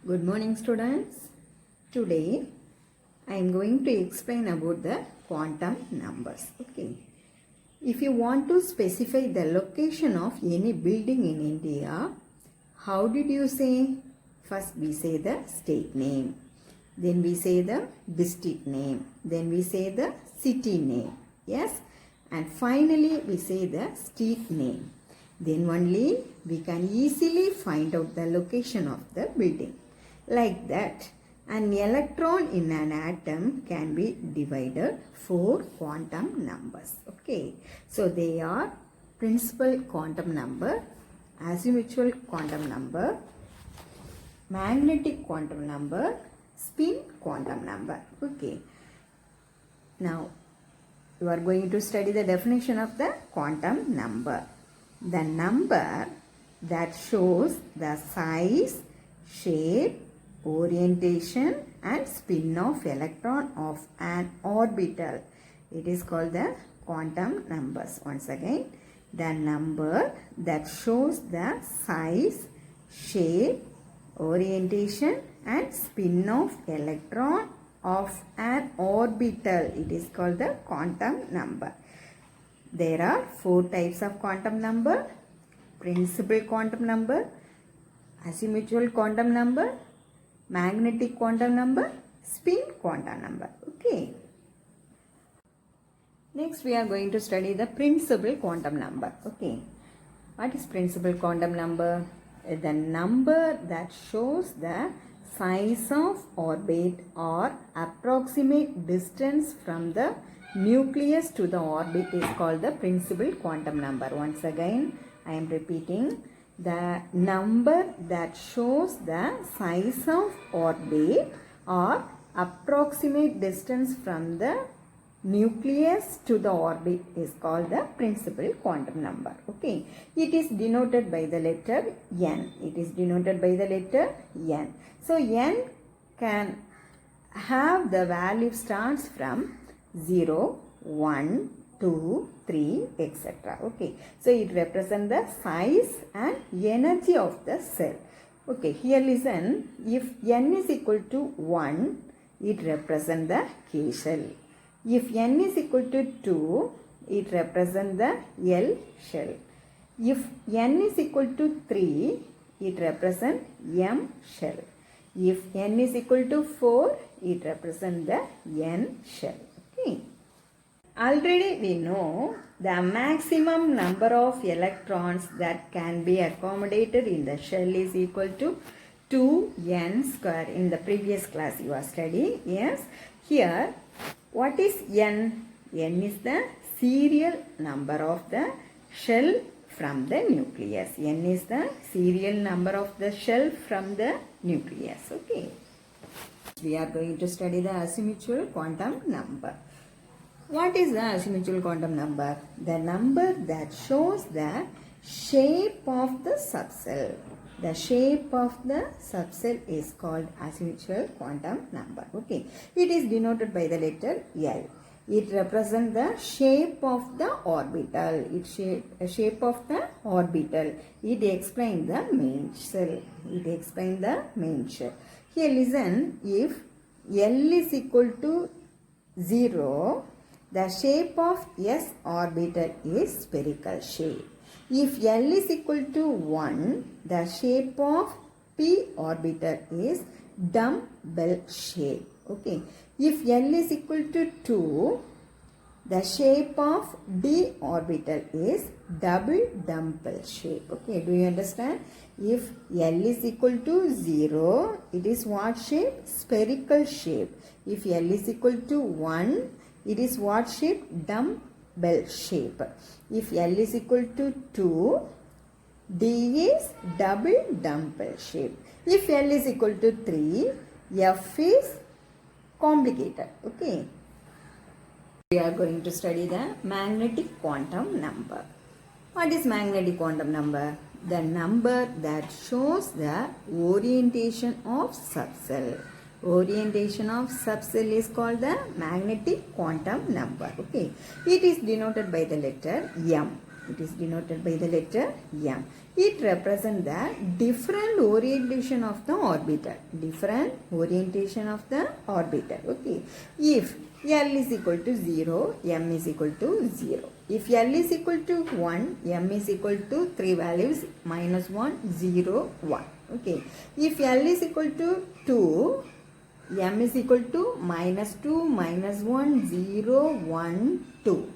Good morning students. Today I am going to explain about the quantum numbers. Okay. If you want to specify the location of any building in India, how did you say? First we say the state name. Then we say the district name. Then we say the city name. Yes. And finally we say the street name. Then only we can easily find out the location of the building. Like that, an electron in an atom can be divided 4 quantum numbers. Okay, so they are principal quantum number, azimuthal quantum number, magnetic quantum number, spin quantum number. Okay, now you are going to study the definition of the quantum number. The number that shows the size, shape, orientation and spin of electron of an orbital. It is called the quantum numbers. Once again, the number that shows the size, shape, orientation and spin of electron of an orbital. It is called the quantum number. There are 4 types of quantum number: principal quantum number, azimuthal quantum number, magnetic quantum number, spin quantum number. Okay. Next we are going to study the principal quantum number. Okay. What is principal quantum number? The number that shows the size of orbit or approximate distance from the nucleus to the orbit is called the principal quantum number. Once again, I am repeating. The number that shows the size of orbit or approximate distance from the nucleus to the orbit is called the principal quantum number. Okay. It is denoted by the letter n. It is denoted by the letter n. So n can have the value starts from 0, 1, 2, 3, etc. Okay. So it represents the size and energy of the cell. Okay. Here listen. If n is equal to 1, it represents the K shell. If n is equal to 2, it represents the L shell. If n is equal to 3, it represents M shell. If n is equal to 4, it represents the N shell. Okay. Already we know the maximum number of electrons that can be accommodated in the shell is equal to 2n square. In the previous class you are studying. Yes. Here, what is n? N is the serial number of the shell from the nucleus. N is the serial number of the shell from the nucleus. Okay. We are going to study the azimuthal quantum number. What is the azimuthal quantum number? The number that shows the shape of the subcell. The shape of the subcell is called azimuthal quantum number. Okay. It is denoted by the letter L. It represents the shape of the orbital. Shape of the orbital. It explains the main shell. It explains the main shell. Here listen. If L is equal to 0, the shape of S orbital is spherical shape. If L is equal to 1, the shape of P orbital is dumbbell shape. Okay. If L is equal to 2, the shape of D orbital is double dumbbell shape. Okay. Do you understand? If L is equal to 0, it is what shape? Spherical shape. If L is equal to 1, it is what shape? Dumbbell shape. If L is equal to 2, D is double dumbbell shape. If L is equal to 3, F is complicated. Okay. We are going to study the magnetic quantum number. What is magnetic quantum number? The number that shows the orientation of subcell. Orientation of subcell is called the magnetic quantum number. Okay. It is denoted by the letter M. It is denoted by the letter M. It represents the different orientation of the orbital. Different orientation of the orbital. Okay. If L is equal to 0, M is equal to 0. If L is equal to 1, M is equal to 3 values minus 1, 0, 1. Okay. If L is equal to 2, M is equal to minus 2, minus 1, 0, 1, 2.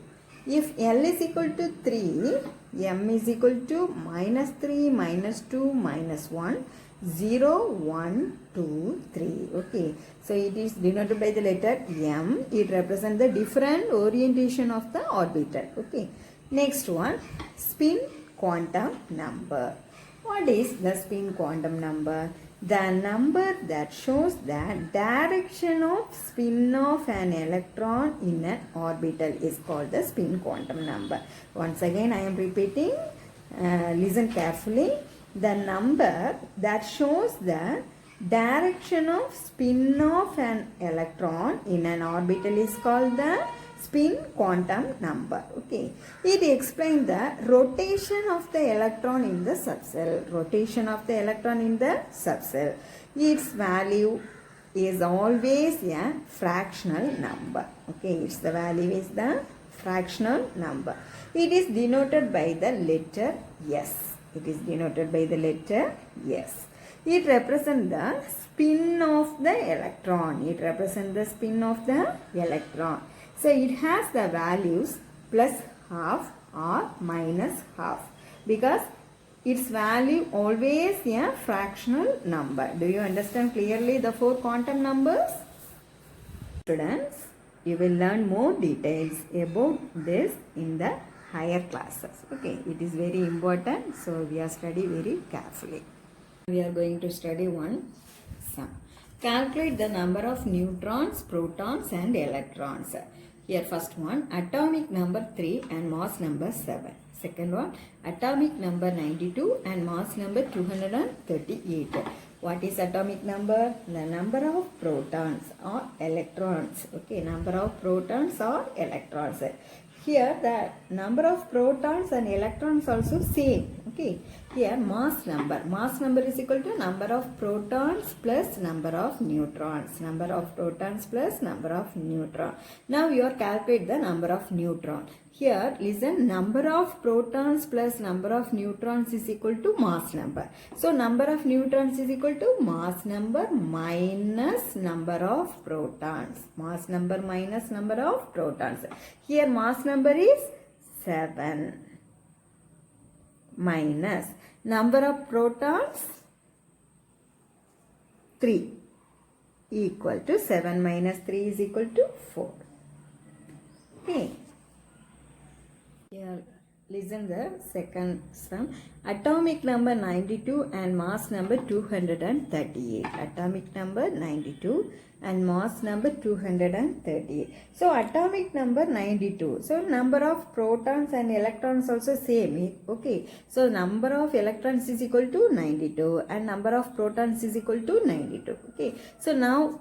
If L is equal to 3, M is equal to minus 3, minus 2, minus 1, 0, 1, 2, 3. Okay. So it is denoted by the letter M. It represents the different orientation of the orbital. Okay. Next one, spin quantum number. What is the spin quantum number? The number that shows the direction of spin of an electron in an orbital is called the spin quantum number. Once again I am repeating, listen carefully. The number that shows the direction of spin of an electron in an orbital is called the spin quantum number. Okay. It explains the rotation of the electron in the subcell. Rotation of the electron in the subcell. Its value is always a fractional number. Okay. Its the value is the fractional number. It is denoted by the letter S. It is denoted by the letter S. It represents the spin of the electron. It represents the spin of the electron. So it has the values plus half or minus half because its value always a fractional number. Do you understand clearly the 4 quantum numbers? Students, you will learn more details about this in the higher classes. Okay, it is very important, so we are study very carefully. We are going to study one sum. Calculate the number of neutrons, protons and electrons. Here first one, atomic number 3 and mass number 7. Second one, atomic number 92 and mass number 238. What is atomic number? The number of protons or electrons. Okay, number of protons or electrons. Here the number of protons and electrons also same. Okay. Here mass number. Mass number is equal to number of protons plus number of neutrons. Number of protons plus number of neutrons. Now you are calculate the number of neutrons. Here listen, number of protons plus number of neutrons is equal to mass number. So number of neutrons is equal to mass number minus number of protons. Mass number minus number of protons. Here mass number is 7 minus number of protons 3 equal to 7 minus 3 is equal to 4. Okay. Here listen the second sum. Atomic number 92 and mass number 238. Atomic number 92 and mass number 238. So atomic number 92. So number of protons and electrons also same. Okay. So number of electrons is equal to 92 and number of protons is equal to 92. Okay. So now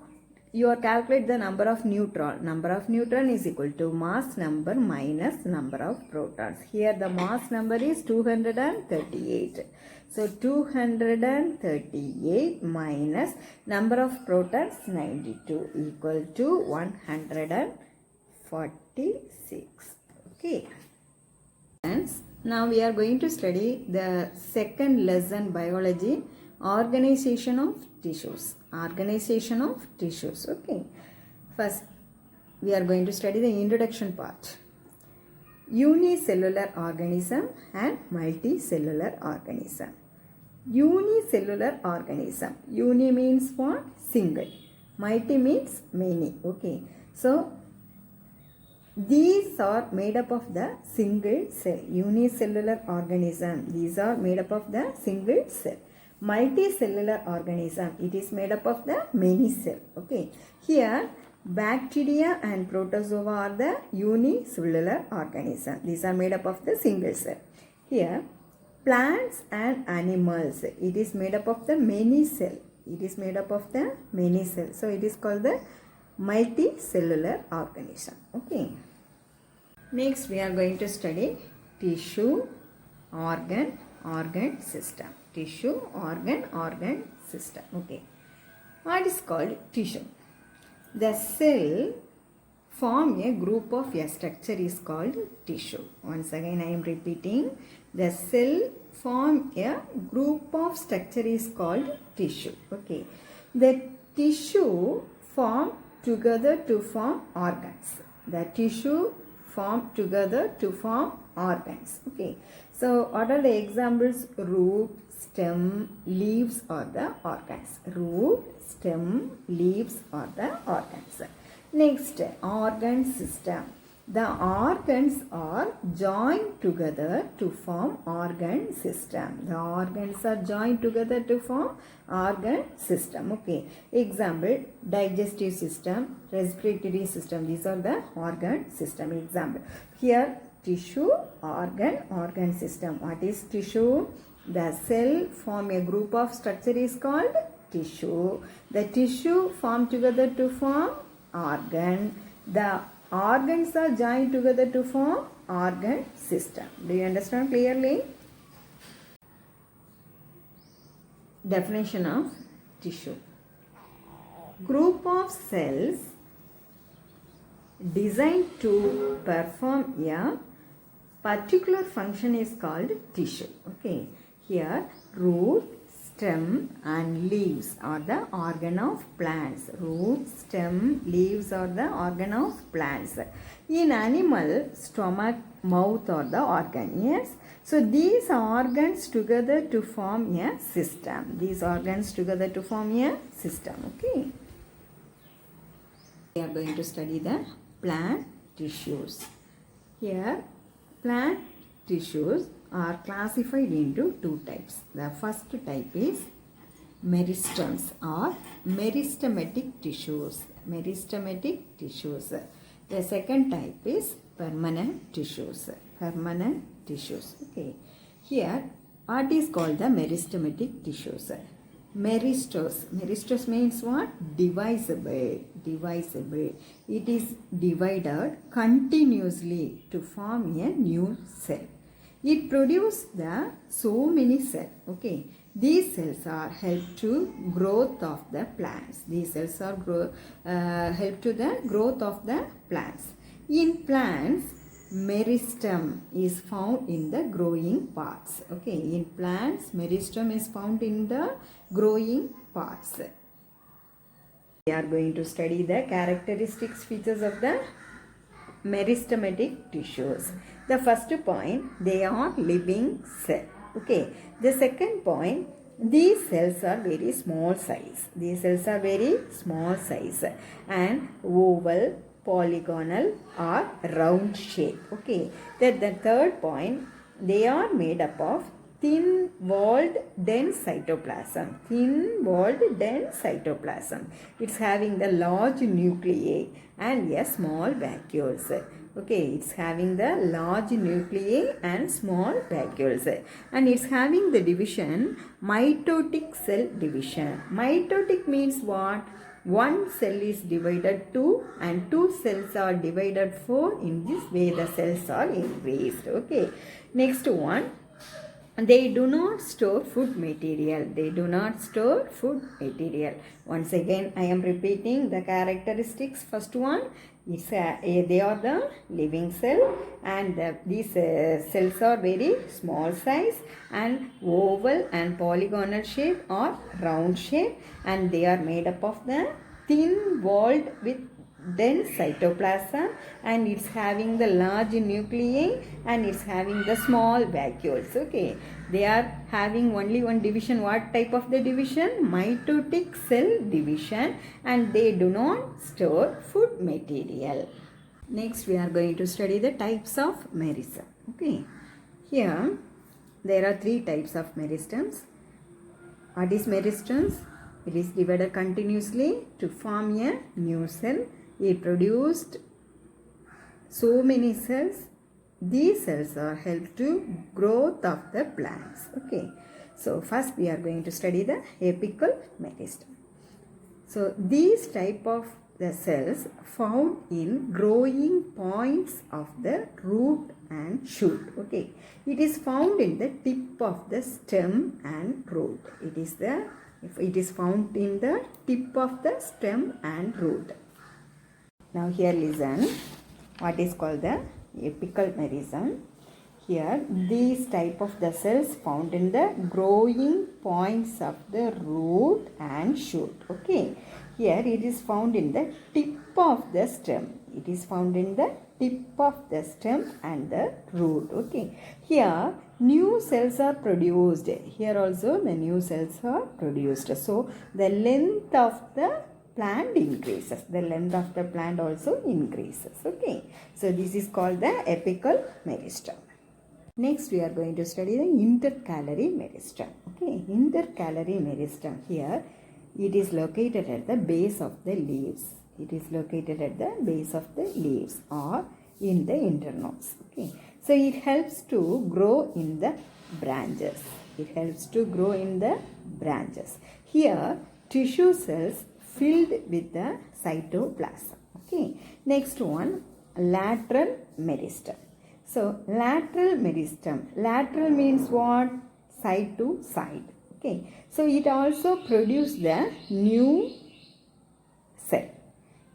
you are calculate the number of neutron. Number of neutron is equal to mass number minus number of protons. Here the mass number is 238. So 238 minus number of protons 92 equal to 146. Okay. Friends, now we are going to study the second lesson, biology, organization of tissues. Organization of tissues. Okay. First, we are going to study the introduction part. Unicellular organism and multicellular organism. Unicellular organism. Uni means what? Single. Multi means many. Okay. So, these are made up of the single cell. Unicellular organism. These are made up of the single cell. Multicellular organism, it is made up of the many cell. Okay. Here bacteria and protozoa are the unicellular organism. These are made up of the single cell. Here plants and animals, it is made up of the many cell. It is made up of the many cell. So it is called the multicellular organism. Okay. Next we are going to study tissue, organ, organ system. Tissue, organ system. Okay. What is called tissue? The cell form a group of a structure is called tissue. Once again I am repeating. The cell form a group of structure is called tissue. Okay. The tissue form together to form organs. The tissue form together to form organs. Okay. So what are the examples? Root, stem, leaves are the organs. Root, stem, leaves are the organs. Next, organ system. The organs are joined together to form organ system. The organs are joined together to form organ system. Okay. Example, digestive system, respiratory system. These are the organ system. Example. Here, tissue, organ system. What is tissue? The cell form a group of structure is called tissue. The tissue form together to form organ. The organs are joined together to form organ system. Do you understand clearly? Definition of tissue. Group of cells designed to perform a particular function is called tissue. Okay. Here root, stem and leaves are the organ of plants. Root, stem, leaves are the organ of plants. In animal, stomach, mouth are the organ. Yes. So these organs together to form a system. These organs together to form a system. Okay. We are going to study the plant tissues. Here, plant tissues are classified into two types. The first type is meristems or meristematic tissues. Meristematic tissues. The second type is permanent tissues. Permanent tissues. Okay. Here, what is called the meristematic tissues? Meristos. Meristos means what? Divisible. Divisible. It is divided continuously to form a new cell. It produces so many cells. Okay. These cells are help to growth of the plants. These cells are help to the growth of the plants. In plants, meristem is found in the growing parts. Okay. In plants, meristem is found in the growing parts. We are going to study the characteristics features of the meristematic tissues. The first point, they are living cells. Okay. The second point, these cells are very small size. These cells are very small size and oval, polygonal or round shape. Okay. Then the third point, they are made up of thin-walled dense cytoplasm. Thin-walled dense cytoplasm. It's having the large nuclei and a small vacuoles. Okay, it's having the large nuclei and small vacuoles. And it's having the division mitotic cell division. Mitotic means what? One cell is divided 2 and 2 cells are divided 4. In this way the cells are increased. Okay. Next one. They do not store food material. They do not store food material. Once again, I am repeating the characteristics. First one is they are the living cell and these cells are very small size and oval and polygonal shape or round shape, and they are made up of the thin walled with dense cytoplasm, and it's having the large nuclei and it's having the small vacuoles. Okay, they are having only one division. What type of the division? Mitotic cell division, and they do not store food material. Next we are going to study the types of meristem. Okay, here there are 3 types of meristems. What is meristems? It is divided continuously to form a new cell. It produced so many cells. These cells are help to growth of the plants. Okay. So first we are going to study the apical meristem. So these type of the cells found in growing points of the root and shoot. Okay, it is found in the tip of the stem and root. It is found in the tip of the stem and root. Now here listen what is called the apical merism. Here these type of the cells found in the growing points of the root and shoot. Okay, here it is found in the tip of the stem. It is found in the tip of the stem and the root. Okay, here new cells are produced. Here also the new cells are produced. So the length of the plant increases. The length of the plant also increases. Okay, so this is called the apical meristem. Next we are going to study the intercalary meristem. Okay, intercalary meristem, here it is located at the base of the leaves. It is located at the base of the leaves or in the internodes. Okay, so it helps to grow in the branches. It helps to grow in the branches. Here tissue cells filled with the cytoplasm. Okay, next one, lateral meristem. So lateral meristem. Lateral means what? Side to side. Okay. So it also produces the new cell.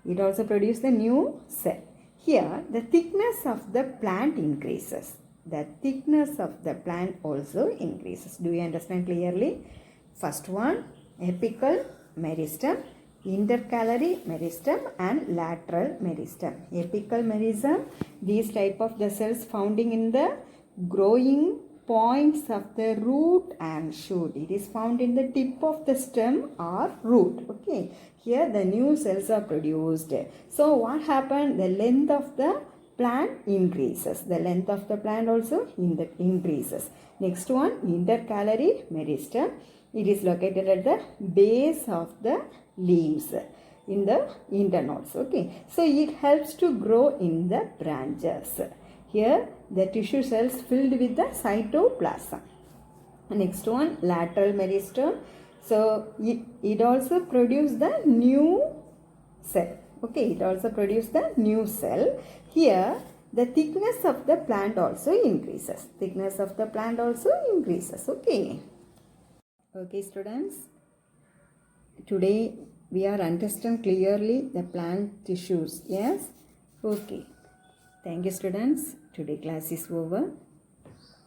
It also produces the new cell. Here the thickness of the plant increases. The thickness of the plant also increases. Do you understand clearly? First one, apical meristem, intercalary meristem and lateral meristem. Apical meristem, these type of the cells founding in the growing points of the root and shoot. It is found in the tip of the stem or root. Okay, here the new cells are produced. So what happened? The length of the plant increases. The length of the plant also increases. Next one, intercalary meristem. It is located at the base of the leaves in the internodes. Okay, so it helps to grow in the branches. Here the tissue cells filled with the cytoplasm. Next one, lateral meristem. So it also produces the new cell. Okay, it also produces the new cell. Here the thickness of the plant also increases. Thickness of the plant also increases. Okay. Okay students, today we are understand clearly the plant tissues. Yes? Okay. Thank you students. Today class is over.